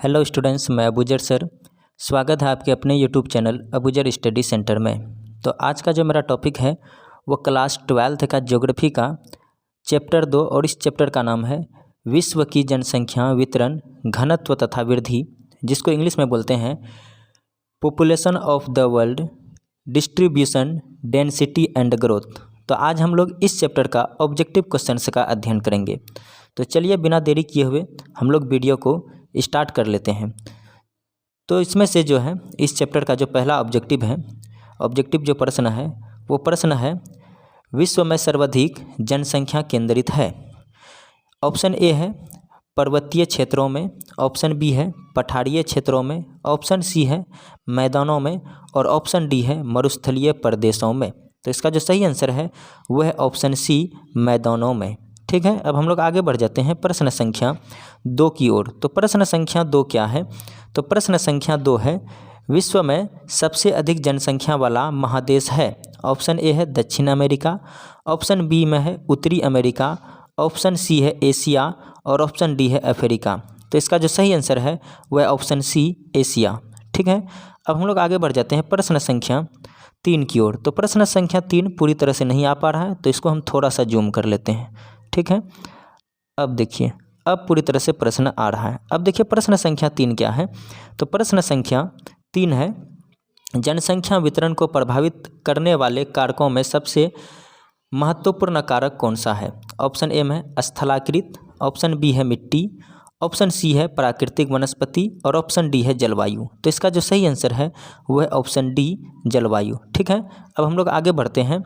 Hello students, मैं Abuzar sir. स्वागत है आपके अपने YouTube channel Abuzar study centre में। तो आज का जो मेरा टॉपिक है वो क्लास 12th का ज्योग्राफी का चैप्टर 2 और इस चैप्टर का नाम है विश्व की जनसंख्या वितरण, घनत्व तथा वृद्धि, जिसको इंग्लिश में बोलते हैं population of the world, distribution, density and growth. तो आज हम लोग इस चैप्टर का ऑब्जेक्टिव क्वेश्चंस का अध्ययन करेंगे। तो चलिए बिना देरी किए हुए हम लोग वीडियो को स्टार्ट कर लेते हैं। तो इसमें से जो है इस चैप्टर का जो पहला ऑब्जेक्टिव जो प्रश्न है वो प्रश्न है विश्व में सर्वाधिक जनसंख्या केंद्रित है। ऑप्शन ए है पर्वतीय क्षेत्रों में, ऑप्शन बी है पठारीय क्षेत्रों में, ऑप्शन सी है मैदानों में और ऑप्शन डी है मरुस्थलीय प्रदेशों में। तो इसका जो सही आंसर है वो है ऑप्शन सी, मैदानों में। ठीक है, अब हम लोग आगे बढ़ जाते हैं प्रश्न संख्या 2 की ओर। तो प्रश्न संख्या 2 क्या है? तो प्रश्न संख्या 2 है विश्व में सबसे अधिक जनसंख्या वाला महादेश है। ऑप्शन ए है दक्षिण अमेरिका, ऑप्शन बी में है उत्तरी अमेरिका, ऑप्शन सी है एशिया और ऑप्शन डी है अफ्रीका। तो इसका जो सही आंसर है वह ऑप्शन सी, एशिया। ठीक है, अब हम लोग आगे बढ़ जाते हैं प्रश्न संख्या 3 की ओर। तो प्रश्न संख्या 3 पूरी तरह से नहीं आ पा रहा है, तो इसको हम थोड़ा सा जूम कर लेते हैं। ठीक है, अब देखिए, अब पूरी तरह से प्रश्न आ रहा है। अब देखिए प्रश्न संख्या 3 क्या है? तो प्रश्न संख्या 3 है जनसंख्या वितरण को प्रभावित करने वाले कारकों में सबसे महत्वपूर्ण कारक कौन सा है? ऑप्शन ए में स्थलाकृत, ऑप्शन बी है मिट्टी, ऑप्शन सी है प्राकृतिक वनस्पति और ऑप्शन डी है जलवायु। तो इसका जो सही आंसर है वह है ऑप्शन डी, जलवायु। ठीक है, अब हम लोग आगे बढ़ते हैं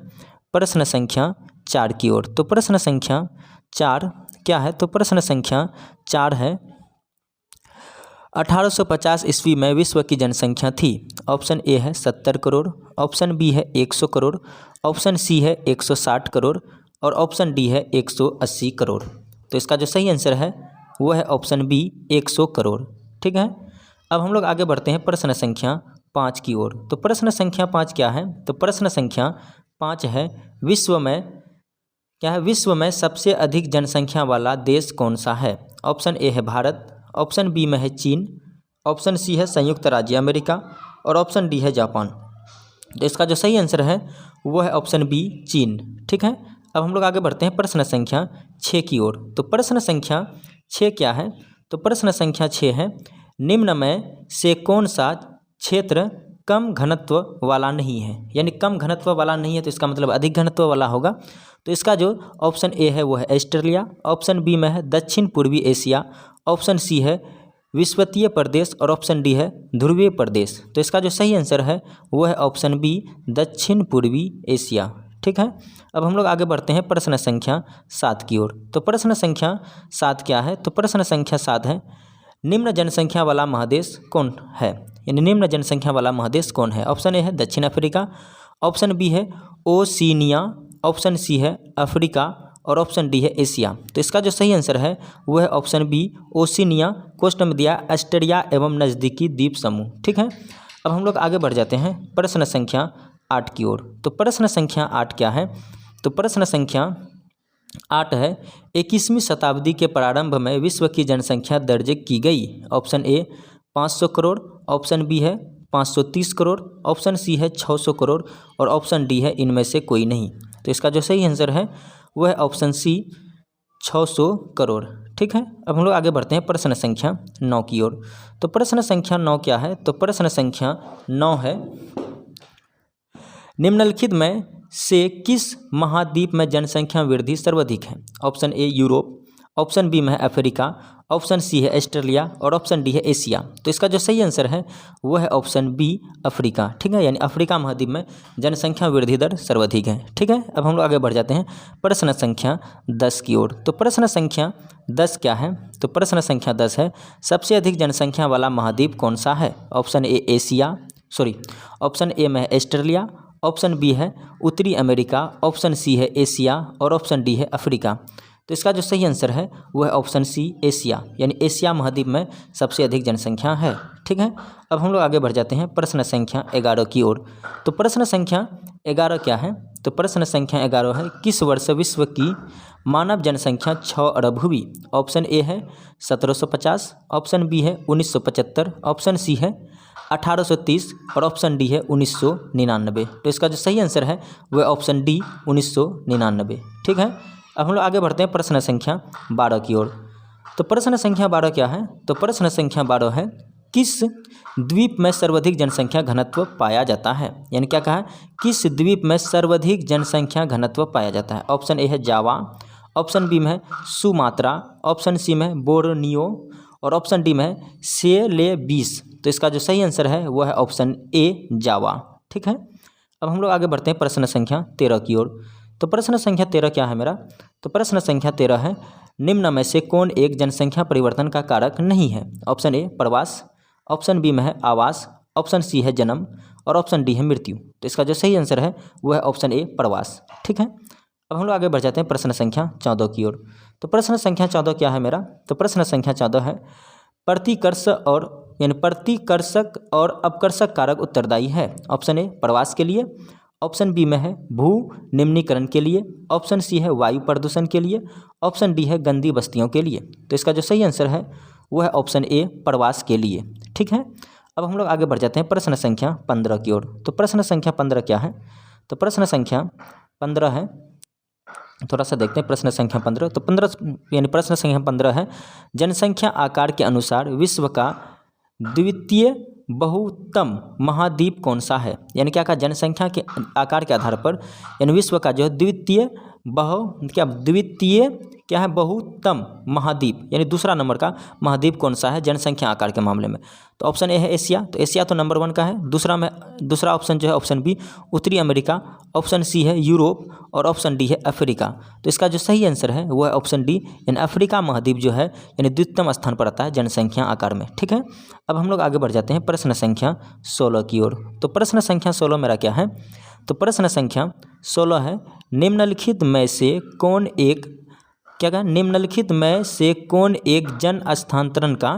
प्रश्न संख्या 4 की ओर। तो प्रश्न संख्या 4 क्या है? तो प्रश्न संख्या 4 है 1850 ईस्वी में विश्व की जनसंख्या थी। ऑप्शन ए है 70 करोड़, ऑप्शन बी है 100 करोड़, ऑप्शन सी है 160 करोड़ और ऑप्शन डी है 180 करोड़। तो इसका जो सही आंसर है वो है ऑप्शन बी, 100 करोड़। ठीक है, अब हम लोग आगे बढ़ते हैं प्रश्न संख्या 5 की ओर। तो प्रश्न संख्या 5 क्या है? तो प्रश्न संख्या 5 है विश्व में क्या है? विश्व में सबसे अधिक जनसंख्या वाला देश कौन सा है? ऑप्शन ए है भारत, ऑप्शन बी में है चीन, ऑप्शन सी है संयुक्त राज्य अमेरिका और ऑप्शन डी है जापान। तो इसका जो सही आंसर है वो है ऑप्शन बी, चीन। ठीक है, अब हम लोग आगे बढ़ते हैं प्रश्न संख्या 6 की ओर। तो प्रश्न संख्या 6 क्या है? तो प्रश्न संख्या 6 है निम्न में से कौन सा क्षेत्र कम घनत्व वाला नहीं है? यानी कम घनत्व वाला नहीं है तो इसका मतलब अधिक घनत्व वाला होगा। तो इसका जो ऑप्शन ए है वो है ऑस्ट्रेलिया, ऑप्शन बी में है दक्षिण पूर्वी एशिया, ऑप्शन सी है विषुवतीय प्रदेश और ऑप्शन डी है ध्रुवीय प्रदेश। तो इसका जो सही आंसर है वो है ऑप्शन बी, दक्षिण पूर्वी एशिया। ठीक है, अब हम लोग आगे बढ़ते हैं प्रश्न संख्या 7 की ओर। तो प्रश्न संख्या 7 क्या है? तो प्रश्न संख्या 7 है निम्न जनसंख्या वाला महादेश कौन है? यानी निम्न जनसंख्या वाला महादेश कौन है? ऑप्शन ए है दक्षिण अफ्रीका, ऑप्शन बी है ओशिनिया, ऑप्शन सी है अफ्रीका और ऑप्शन डी है एशिया। तो इसका जो सही आंसर है वो है ऑप्शन बी, ओशिनिया, कोस्ट में दिया ऑस्ट्रेलिया एवं नज़दीकी द्वीप समूह। ठीक है, अब हम लोग आगे बढ़ जाते हैं प्रश्न संख्या 8 की ओर। तो प्रश्न संख्या 8 क्या है? तो प्रश्न संख्या 8 है 21वीं शताब्दी के प्रारंभ में विश्व की जनसंख्या दर्ज की गई। Option A 500 crore, option B है 530 करोड़, ऑप्शन सी है 600 करोड़ और ऑप्शन डी है इनमें से कोई नहीं। तो इसका जो सही आंसर है वो है ऑप्शन सी, 600 करोड़। ठीक है, अब हम लोग आगे बढ़ते हैं प्रश्न संख्या 9 की ओर। तो प्रश्न संख्या 9 क्या है? तो प्रश्न संख्या 9 है निम्नलिखित में से किस महाद्वीप में जनसंख्या वृद्धि सर्वाधिक है? Option A Europe, option B में है अफ्रीका, ऑप्शन सी है ऑस्ट्रेलिया और ऑप्शन डी है एशिया। तो इसका जो सही आंसर है वो है ऑप्शन बी, अफ्रीका। ठीक है, यानी अफ्रीका महाद्वीप में जनसंख्या वृद्धि दर सर्वाधिक है। ठीक है, अब हम लोग आगे बढ़ जाते हैं प्रश्न संख्या 10 की ओर। तो प्रश्न संख्या 10 क्या है? तो प्रश्न संख्या 10 है सबसे अधिक जनसंख्या वाला महाद्वीप कौन सा है? ऑप्शन ए ऑप्शन ए में है ऑस्ट्रेलिया, ऑप्शन बी है उत्तरी अमेरिका, ऑप्शन सी है एशिया और ऑप्शन डी है अफ्रीका। तो इसका जो सही आंसर है वो है ऑप्शन सी, एशिया, यानी एशिया महाद्वीप में सबसे अधिक जनसंख्या है। ठीक है, अब हम लोग आगे बढ़ जाते हैं प्रश्न संख्या 11 की ओर। तो प्रश्न संख्या 11 क्या है? तो प्रश्न संख्या 11 है, किस वर्ष विश्व की मानव जनसंख्या 6 अरब हुई? ऑप्शन ए है 1750, ऑप्शन बी है 1975, ऑप्शन सी है 1830 और ऑप्शन डी है 1999। तो इसका जो सही आंसर है वह ऑप्शन डी 1999। ठीक है, अब हम लोग आगे बढ़ते हैं प्रश्न संख्या 12 की ओर। तो प्रश्न संख्या 12 क्या है? तो प्रश्न संख्या 12 है, किस द्वीप में सर्वाधिक जनसंख्या घनत्व पाया जाता है? यानी क्या कहा है, किस द्वीप में सर्वाधिक जनसंख्या घनत्व पाया जाता है? ऑप्शन ए है जावा, ऑप्शन बी में है सुमात्रा, ऑप्शन सी में है बोर्नियो और ऑप्शन डी में है सेलेबीस। तो इसका जो सही आंसर है वह है ऑप्शन ए जावा। ठीक है, अब हम लोग आगे बढ़ते हैं प्रश्न संख्या 13 की ओर। तो प्रश्न संख्या 13 क्या है मेरा? तो प्रश्न संख्या 13 है, निम्न में से कौन एक जनसंख्या परिवर्तन का कारक नहीं है? ऑप्शन ए प्रवास, ऑप्शन बी में है आवास, ऑप्शन सी है जन्म और ऑप्शन डी है मृत्यु। तो इसका जो सही आंसर है वह है ऑप्शन ए प्रवास। ठीक है, अब हम लोग आगे बढ़ जाते हैं प्रश्न संख्या 14 की ओर। तो प्रश्न संख्या 14 क्या है मेरा? तो प्रश्न संख्या 14 है, प्रतिकर्षक और अपकर्षक कारक उत्तरदायी है? ऑप्शन ए प्रवास के लिए, ऑप्शन बी में है भू निम्नीकरण के लिए, ऑप्शन सी है वायु प्रदूषण के लिए, ऑप्शन डी है गंदी बस्तियों के लिए। तो इसका जो सही आंसर है वह है ऑप्शन ए प्रवास के लिए। ठीक है, अब हम लोग आगे बढ़ जाते हैं प्रश्न संख्या 15 की ओर। तो प्रश्न संख्या 15 क्या है? तो प्रश्न संख्या 15 है, थोड़ा सा देखते हैं प्रश्न संख्या 15। तो 15 यानी प्रश्न संख्या 15 है, जनसंख्या आकार के अनुसार विश्व का द्वितीय बहुतम महाद्वीप कौन सा है? यानी क्या कहा, जनसंख्या के आकार के आधार पर यानी विश्व का जो है द्वितीय बहुतम महाद्वीप यानी दूसरा नंबर का महाद्वीप कौन सा है जनसंख्या आकार के मामले में? तो ऑप्शन ए है एशिया, तो एशिया तो नंबर 1 का है। दूसरा ऑप्शन जो है ऑप्शन बी उत्तरी अमेरिका, ऑप्शन सी है यूरोप और ऑप्शन डी है अफ्रीका। तो इसका जो सही आंसर है वह है ऑप्शन डी यानी अफ्रीका महाद्वीप जो है यानी द्वितीयतम स्थान पर आता है जनसंख्या आकार में। ठीक है, अब हम लोग आगे बढ़ जाते हैं प्रश्न संख्या 16 की ओर। तो प्रश्न संख्या 16 मेरा क्या है? तो प्रश्न संख्या 16 है, निम्नलिखित में से कौन एक जन स्थानांतरण का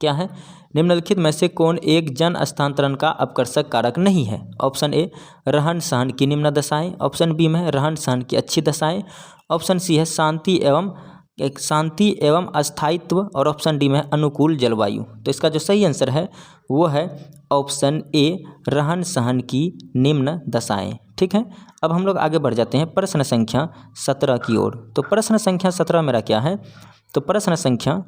क्या है? निम्नलिखित में से कौन एक जन स्थानांतरण का अपकर्षक कारक नहीं है? ऑप्शन ए रहन सहन की निम्न दशाएं, ऑप्शन बी में रहन सहन की अच्छी दशाएं, ऑप्शन सी है शांति एवं अस्थायित्व और ऑप्शन डी में अनुकूल जलवायु। तो इसका जो सही आंसर है वो है ऑप्शन ए रहन सहन की निम्न दशाएं। ठीक है, अब हम लोग आगे बढ़ जाते हैं प्रश्न संख्या 17 की ओर। तो प्रश्न संख्या 17 मेरा क्या है? तो प्रश्न संख्या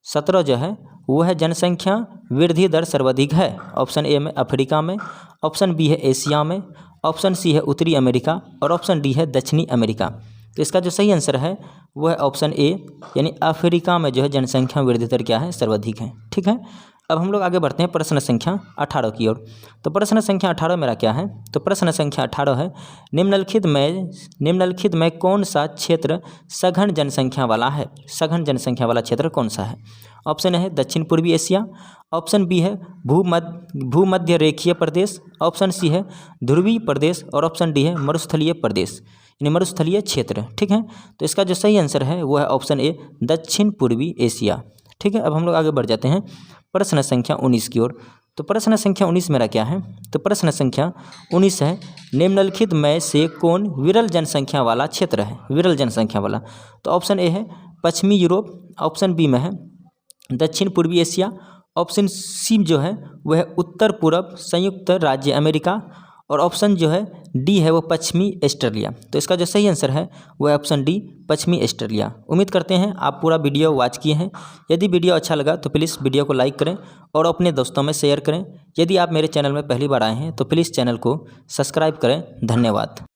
17 जो है वो है, जनसंख्या वृद्धि दर सर्वाधिक है? ऑप्शन ए में अफ्रीका में, ऑप्शन बी है एशिया में, ऑप्शन सी है उत्तरी अमेरिका और ऑप्शन डी है दक्षिणी अमेरिका। तो इसका जो सही आंसर है वो है ऑप्शन ए यानी अफ्रीका में जो है जनसंख्या वृद्धि दर क्या है? सर्वाधिक है। ठीक है, अब हम लोग आगे बढ़ते हैं प्रश्न संख्या 18 की ओर। तो प्रश्न संख्या 18 मेरा क्या है? तो प्रश्न संख्या 18 है, निम्नलिखित में कौन सा क्षेत्र सघन जनसंख्या वाला है? सघन जनसंख्या वाला क्षेत्र कौन सा है? ऑप्शन है दक्षिण पूर्वी एशिया, ऑप्शन बी है भूमध्य रेखीय प्रदेश, ऑप्शन सी है ध्रुवीय प्रदेश और ऑप्शन डी है मरुस्थलीय प्रदेश यानी मरुस्थलीय क्षेत्र। ठीक है, तो इसका जो सही आंसर है वो है ऑप्शन ए दक्षिण पूर्वी एशिया। ठीक है, अब हम लोग आगे बढ़ जाते हैं प्रश्न संख्या 19 की ओर। तो प्रश्न संख्या 19 मेरा क्या है? तो प्रश्न संख्या 19 है, निम्नलिखित में से कौन विरल जनसंख्या वाला क्षेत्र है? विरल जनसंख्या वाला, तो ऑप्शन ए है पश्चिमी यूरोप, ऑप्शन बी में है दक्षिण पूर्वी एशिया, ऑप्शन सी जो है वह है उत्तर पूर्व संयुक्त राज्य अमेरिका और ऑप्शन जो है डी है वो पश्चिमी ऑस्ट्रेलिया। तो इसका जो सही आंसर है वो है ऑप्शन डी पश्चिमी ऑस्ट्रेलिया। उम्मीद करते हैं आप पूरा वीडियो वॉच किए हैं। यदि वीडियो अच्छा लगा तो प्लीज़ वीडियो को लाइक करें और अपने दोस्तों में शेयर करें। यदि आप मेरे चैनल में पहली बार आए हैं तो प्लीज़ चैनल को सब्सक्राइब करें। धन्यवाद।